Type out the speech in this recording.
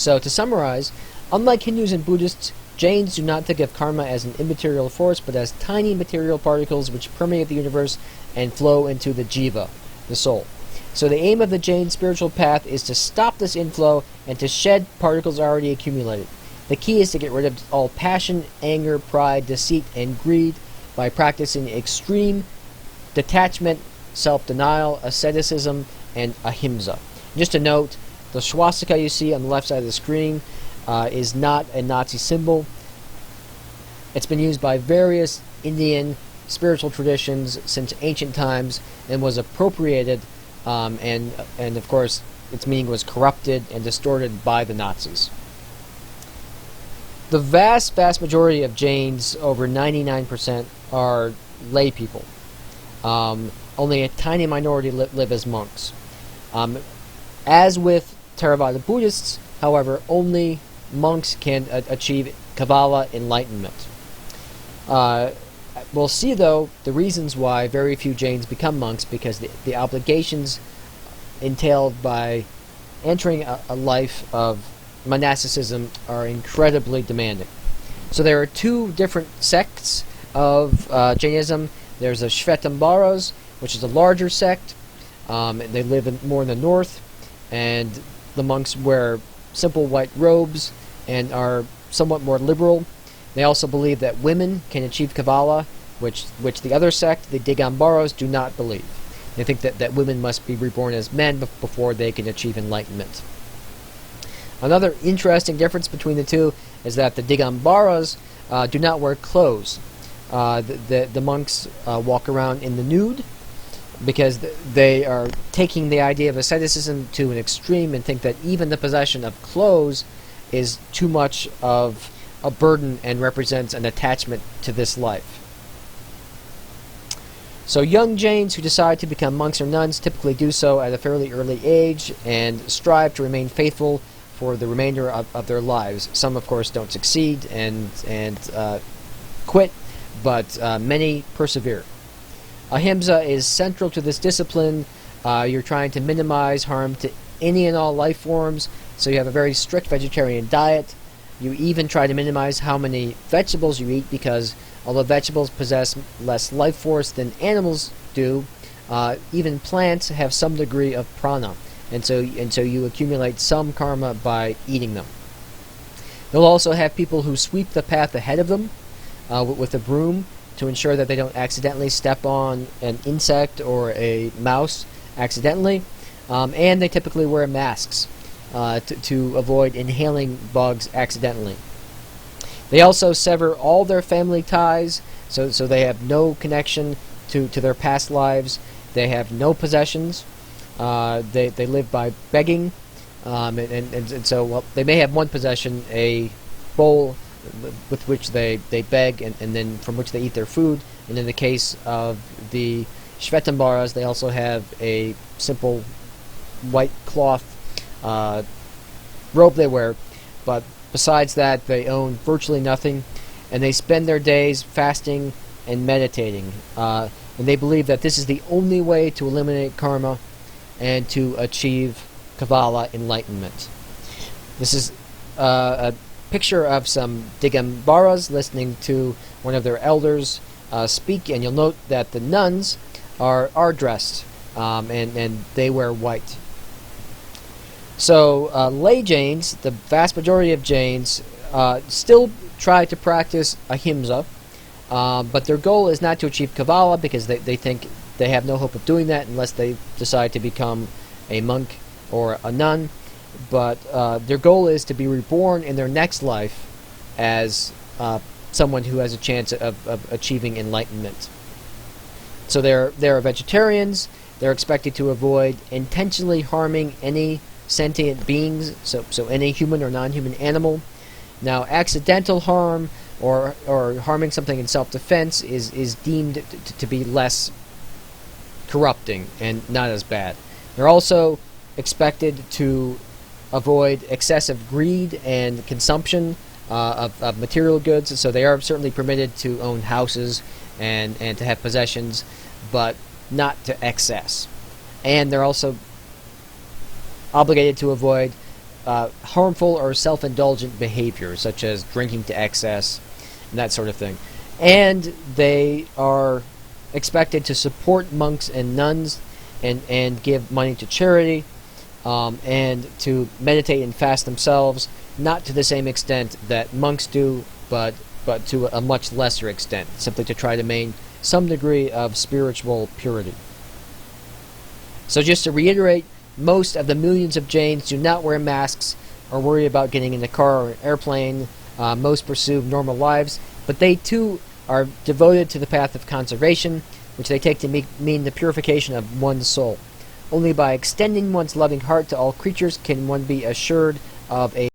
So to summarize, unlike Hindus and Buddhists, Jains do not think of karma as an immaterial force, but as tiny material particles which permeate the universe and flow into the jiva, the soul. So the aim of the Jain spiritual path is to stop this inflow and to shed particles already accumulated. The key is to get rid of all passion, anger, pride, deceit, and greed by practicing extreme detachment, self-denial, asceticism, and ahimsa. Just a note, the swastika you see on the left side of the screen is not a Nazi symbol. It's been used by various Indian spiritual traditions since ancient times and was appropriated, and of course its meaning was corrupted and distorted by the Nazis. The vast majority of Jains, over 99%, are lay people. Only a tiny minority live as monks. As with Theravada Buddhists, however, only monks can achieve Kabbalah enlightenment. We'll see, though, the reasons why very few Jains become monks, because the obligations entailed by entering a life of monasticism are incredibly demanding. So there are two different sects of Jainism. There's the Shvetambaras, which is a larger sect. They live more in the north, and the monks wear simple white robes and are somewhat more liberal. They also believe that women can achieve Kabbalah, which the other sect, the Digambaras, do not believe. They think that women must be reborn as men before they can achieve enlightenment. Another interesting difference between the two is that the Digambaras do not wear clothes. The monks walk around in the nude because they are taking the idea of asceticism to an extreme and think that even the possession of clothes is too much of a burden and represents an attachment to this life. So young Jains who decide to become monks or nuns typically do so at a fairly early age and strive to remain faithful for the remainder of their lives. Some, of course, don't succeed and quit, but many persevere. Ahimsa is central to this discipline. You're trying to minimize harm to any and all life forms, so you have a very strict vegetarian diet. You even try to minimize how many vegetables you eat, because although vegetables possess less life force than animals do, even plants have some degree of prana, and so you accumulate some karma by eating them. They'll also have people who sweep the path ahead of them with a broom to ensure that they don't accidentally step on an insect or a mouse accidentally, and they typically wear masks to avoid inhaling bugs accidentally. They also sever all their family ties, so they have no connection to their past lives. They have no possessions. They live by begging, and so, well, they may have one possession, a bowl with which they beg, and then from which they eat their food. And in the case of the Shvetambaras, they also have a simple white cloth robe they wear, but besides that, they own virtually nothing, and they spend their days fasting and meditating. And they believe that this is the only way to eliminate karma and to achieve Kabbalah enlightenment. This is a picture of some Digambaras listening to one of their elders speak, and you'll note that the nuns are dressed, and they wear white. So lay Jains, the vast majority of Jains, still try to practice ahimsa, but their goal is not to achieve Kabbalah, because they think they have no hope of doing that unless they decide to become a monk or a nun. But their goal is to be reborn in their next life as someone who has a chance of achieving enlightenment. So they're vegetarians. They're expected to avoid intentionally harming any sentient beings, so any human or non-human animal. Now, accidental harm or harming something in self-defense is deemed to be less corrupting and not as bad. They're also expected to avoid excessive greed and consumption of material goods, so they are certainly permitted to own houses and to have possessions, but not to excess. And they're also obligated to avoid harmful or self-indulgent behavior, such as drinking to excess and that sort of thing. And they are expected to support monks and nuns and give money to charity, and to meditate and fast themselves, not to the same extent that monks do, but to a much lesser extent, simply to try to maintain some degree of spiritual purity. So just to reiterate, most of the millions of Jains do not wear masks or worry about getting in a car or an airplane. Most pursue normal lives, but they too are devoted to the path of conservation, which they take to mean the purification of one's soul. Only by extending one's loving heart to all creatures can one be assured of a